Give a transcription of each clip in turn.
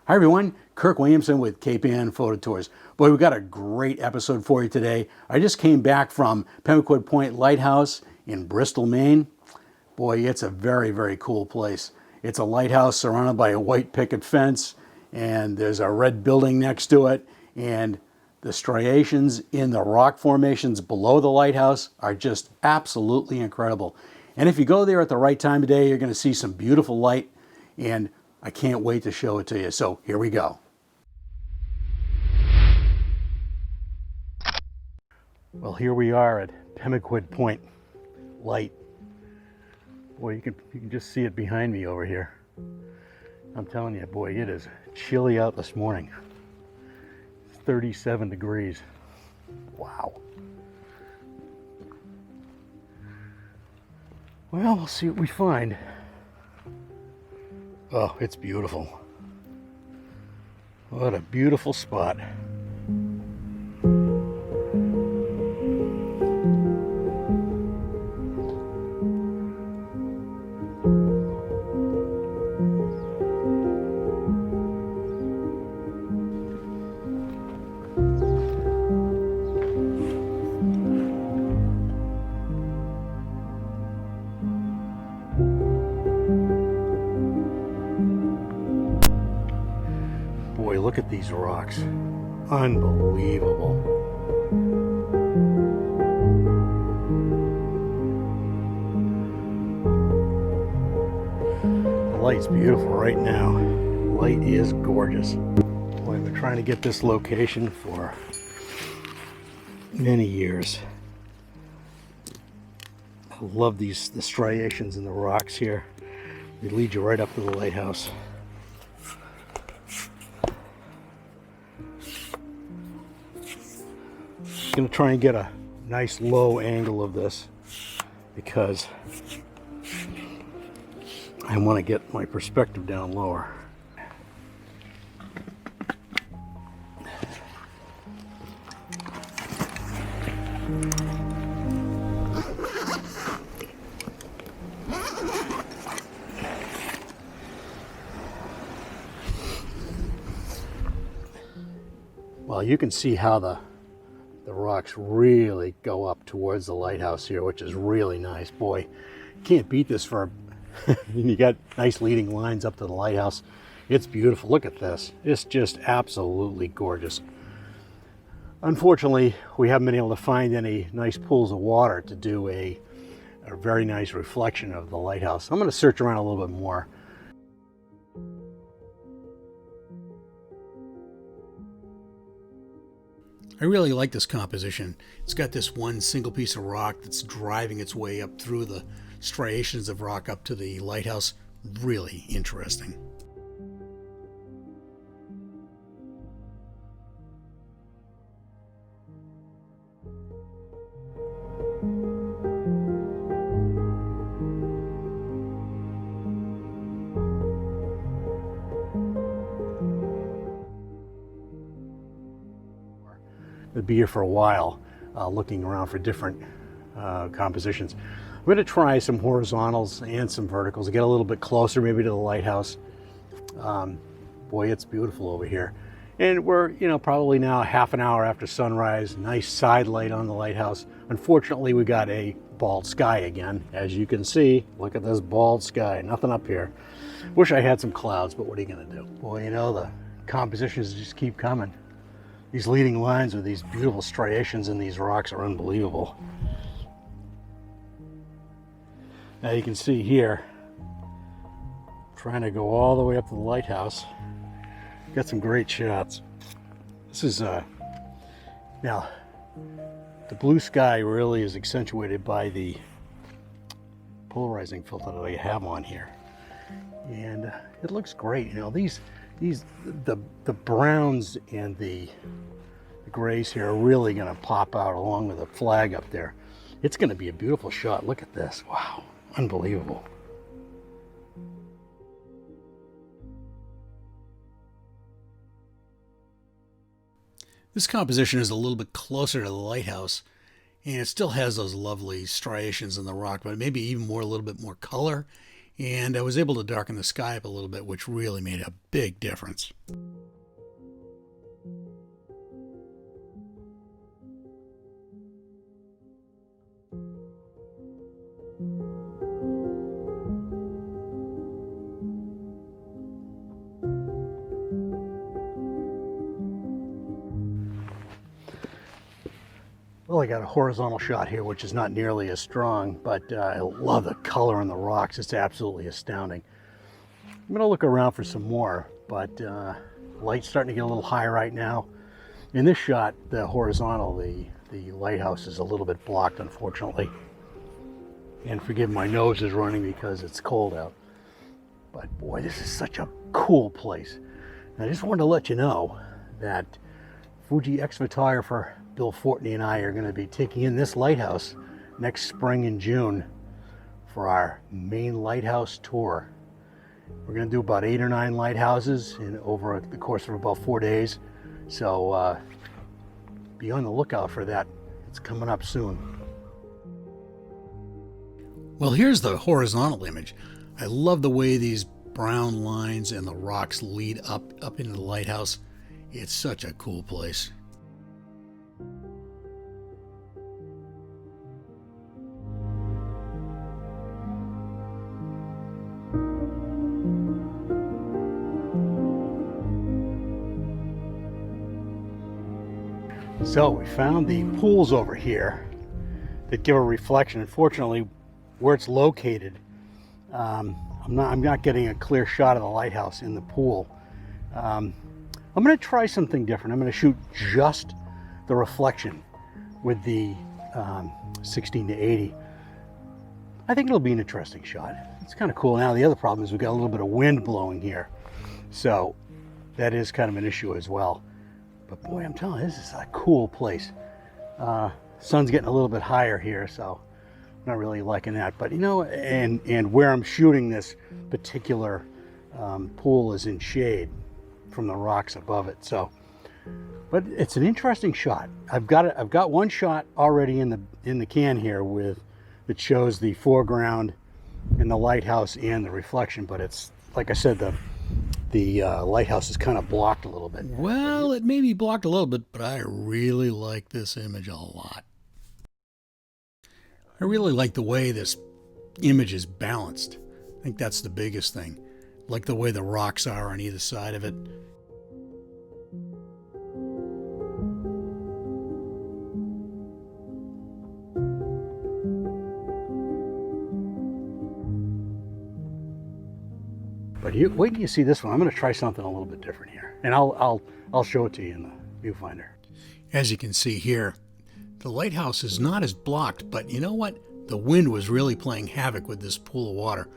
Hi everyone, Kirk Williamson with Cape Ann Photo Tours. Boy, we've got a great episode for you today. I just came back from Pemaquid Point Lighthouse in Bristol, Maine. Boy, it's a very, very cool place. It's a lighthouse surrounded by a white picket fence, and there's a red building next to it, and the striations in the rock formations below the lighthouse are just absolutely incredible. And if you go there at the right time of day, you're going to see some beautiful light, and I can't wait to show it to you. So here we go. Well, here we are at Pemaquid Point Light. Boy, you can just see it behind me over here. I'm telling you, boy, it is chilly out this morning. 37 degrees. Wow. Well, we'll see what we find. Oh, it's beautiful. What a beautiful spot. Boy, look at these rocks. Unbelievable. The light's beautiful right now. The light is gorgeous. Boy, I've been trying to get this location for many years. I love the striations in the rocks here. They lead you right up to the lighthouse. I'm going to try and get a nice low angle of this because I want to get my perspective down lower. Well, you can see how the rocks really go up towards the lighthouse here, which is really nice. Boy, can't beat this for you got nice leading lines up to the lighthouse. It's beautiful. Look at this. It's just absolutely gorgeous. Unfortunately, we haven't been able to find any nice pools of water to do a very nice reflection of the lighthouse. I'm going to search around a little bit more. I really like this composition. It's got this one single piece of rock that's driving its way up through the striations of rock up to the lighthouse. Really interesting. I'd be here for a while looking around for different compositions. I'm going to try some horizontals and some verticals to get a little bit closer maybe to the lighthouse. Boy, it's beautiful over here. And we're, probably now half an hour after sunrise. Nice side light on the lighthouse. Unfortunately, we got a bald sky again. As you can see, look at this bald sky. Nothing up here. Wish I had some clouds, but what are you going to do? Boy, the compositions just keep coming. These leading lines with these beautiful striations in these rocks are unbelievable. Now you can see here, trying to go all the way up to the lighthouse. Got some great shots. This is now the blue sky really is accentuated by the polarizing filter that I have on here, and it looks great. The browns and the grays here are really going to pop out along with the flag up there. It's going to be a beautiful shot. Look at this. Wow, unbelievable. This composition is a little bit closer to the lighthouse, and it still has those lovely striations in the rock, but maybe even more, a little bit more color and I was able to darken the sky up a little bit, which really made a big difference. Well, I got a horizontal shot here, which is not nearly as strong, but I love the color on the rocks. It's absolutely astounding. I'm going to look around for some more, but light's starting to get a little high right now. In this shot, the horizontal, the lighthouse is a little bit blocked, unfortunately. And forgive my nose is running because it's cold out. But boy, this is such a cool place. And I just wanted to let you know that Fuji X photographer Bill Fortney and I are going to be taking in this lighthouse next spring in June for our Maine Lighthouse Tour. We're going to do about 8 or 9 lighthouses over the course of about 4 days. So be on the lookout for that. It's coming up soon. Well, here's the horizontal image. I love the way these brown lines and the rocks lead up into the lighthouse. It's such a cool place. So we found the pools over here that give a reflection. Unfortunately, where it's located, I'm not getting a clear shot of the lighthouse in the pool. I'm going to try something different. I'm going to shoot just the reflection with the 16 to 80. I think it'll be an interesting shot. It's kind of cool. Now the other problem is we've got a little bit of wind blowing here, so that is kind of an issue as well. But boy, I'm telling you, this is a cool place. Sun's getting a little bit higher here, so I'm not really liking that. But you know, and where I'm shooting this particular pool is in shade from the rocks above it. So, but it's an interesting shot. I've got one shot already in the can here that shows the foreground and the lighthouse and the reflection. But it's like I said, the lighthouse is kind of blocked a little bit. Well, it may be blocked a little bit, but I really like this image a lot. I really like the way this image is balanced. I think that's the biggest thing. Like the way the rocks are on either side of it. But wait till you see this one. I'm going to try something a little bit different here, and I'll show it to you in the viewfinder. As you can see here, the lighthouse is not as blocked, but you know what? The wind was really playing havoc with this pool of water,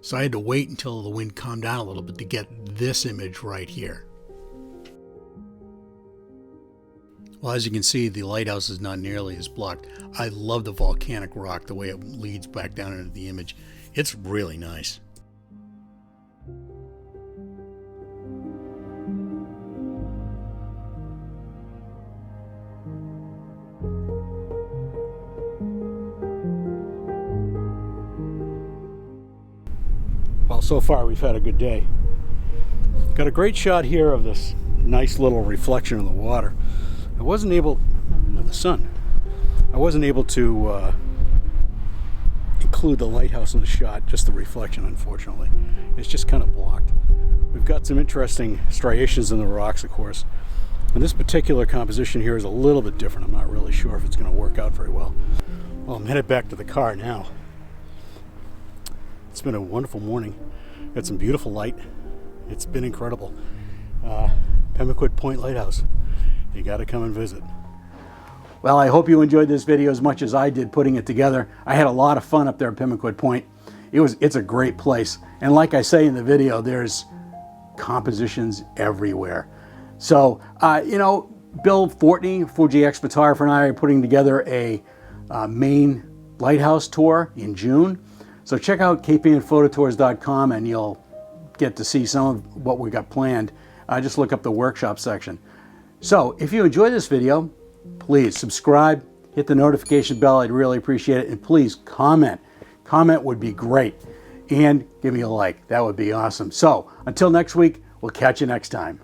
so I had to wait until the wind calmed down a little bit to get this image right here. Well, as you can see, the lighthouse is not nearly as blocked. I love the volcanic rock, the way it leads back down into the image. It's really nice. Well, so far we've had a good day. Got a great shot here of this nice little reflection of the water. I wasn't able, the sun. I wasn't able to include the lighthouse in the shot, just the reflection, unfortunately. It's just kind of blocked. We've got some interesting striations in the rocks, of course. And this particular composition here is a little bit different. I'm not really sure if it's going to work out very well. Well, I'm headed back to the car now. It's been a wonderful morning. Got some beautiful light. It's been incredible. Pemaquid Point Lighthouse. You got to come and visit. Well, I hope you enjoyed this video as much as I did putting it together. I had a lot of fun up there at Pemaquid Point. It's a great place. And like I say in the video, there's compositions everywhere. So, you know, Bill Fortney, Fuji X photographer, and I are putting together a Maine Lighthouse Tour in June. So check out kpanphototours.com and you'll get to see some of what we got planned. Just look up the workshop section. So if you enjoyed this video, please subscribe, hit the notification bell. I'd really appreciate it. And please comment. Comment would be great. and give me a like. That would be awesome. So until next week, we'll catch you next time.